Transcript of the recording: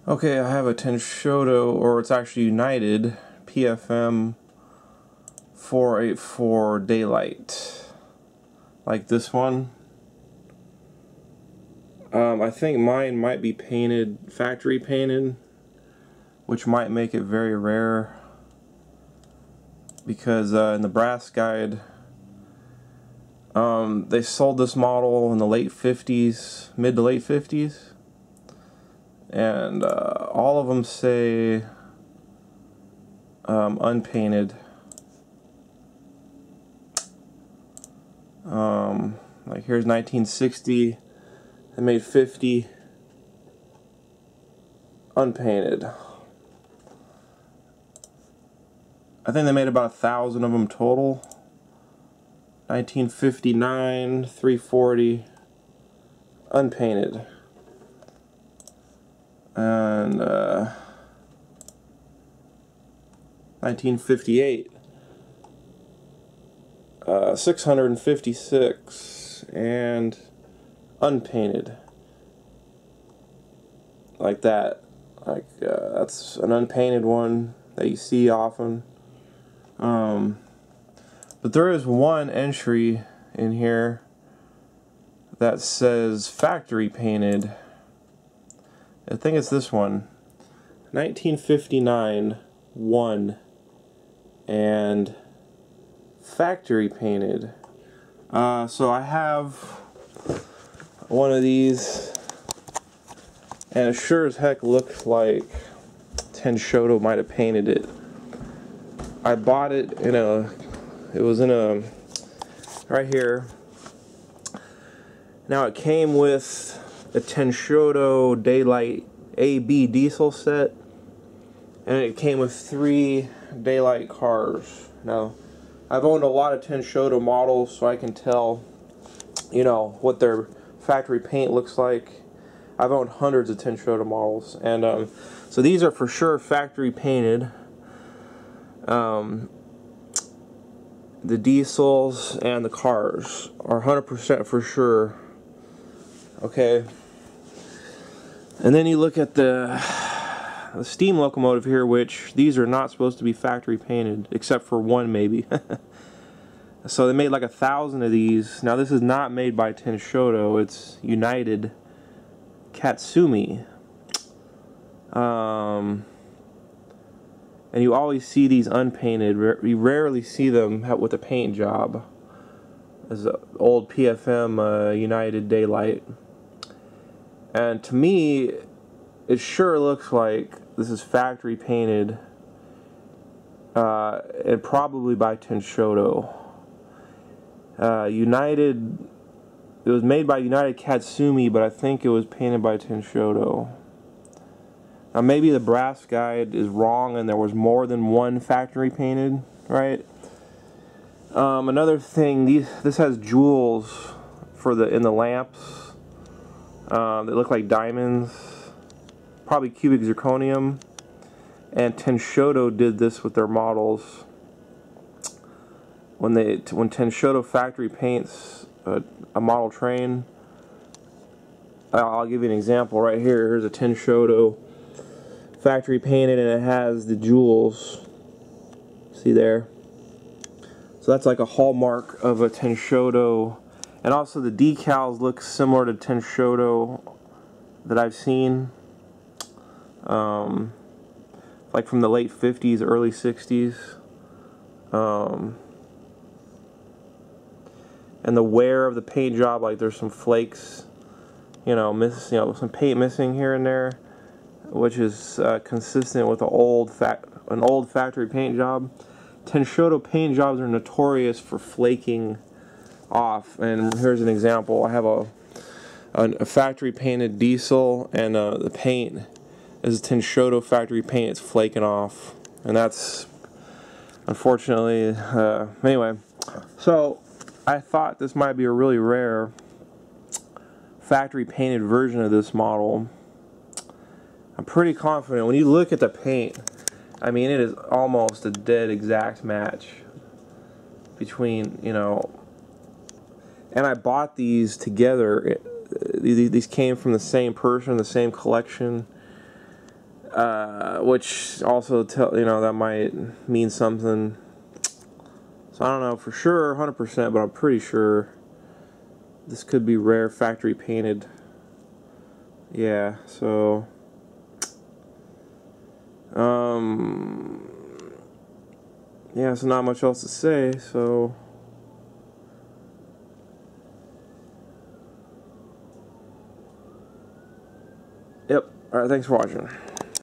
Okay, I have a Tenshoto, or it's actually United, PFM 484 Daylight. Like this one. I think mine might be painted, factory painted, which might make it very rare. Because in the brass guide, they sold this model in the late 50s, mid to late 50s. And all of them say unpainted. Like here's 1960, they made 50 unpainted. I think they made about 1,000 of them total. 1959, 340 unpainted. And 1958, 656 and unpainted. Like that. Like that's an unpainted one that you see often. But there is one entry in here that says factory painted. I think it's this one, 1959 1 and factory painted. So I have one of these, and it sure as heck looks like Tenshoto might have painted it. I bought it in a, it was in a, right here. Now it came with a Tenshoto Daylight AB diesel set, and it came with 3 Daylight cars. Now, I've owned a lot of Tenshoto models, so I can tell, you know, what their factory paint looks like. I've owned hundreds of Tenshoto models, and so these are for sure factory painted. The diesels and the cars are 100% for sure. Okay. And then you look at the steam locomotive here, which these are not supposed to be factory painted, except for one maybe. So they made like 1,000 of these. Now this is not made by Tenshoto, it's United Katsumi. And you always see these unpainted. You rarely see them with a paint job. As an old PFM United Daylight. And to me, it sure looks like this is factory painted, and probably by Tenshoto. United, it was made by United Katsumi, but I think it was painted by Tenshoto. Now maybe the brass guide is wrong and there was more than one factory painted, right? Another thing, this has jewels in the lamps. They look like diamonds, probably cubic zirconium. And Tenshoto did this with their models. When Tenshoto factory paints a model train, I'll give you an example right here. Here's a Tenshoto factory painted, and it has the jewels. See there? So that's like a hallmark of a Tenshoto. And also the decals look similar to Tenshoto that I've seen. Like from the late 50s, early 60s. And the wear of the paint job, like there's some flakes, some paint missing here and there, which is consistent with an old factory paint job. Tenshoto paint jobs are notorious for flaking off, and here's an example. I have a factory painted diesel, and the paint is Tenshoto factory paint. It's flaking off, and that's unfortunately anyway. So I thought this might be a really rare factory painted version of this model. I'm pretty confident when you look at the paint. I mean, it is almost a dead exact match between, and I bought these together. These came from the same person, the same collection. which also that might mean something. So I don't know for sure, 100%, but I'm pretty sure this could be rare factory painted. Yeah, so yeah, so not much else to say. So yep. All right, thanks for watching.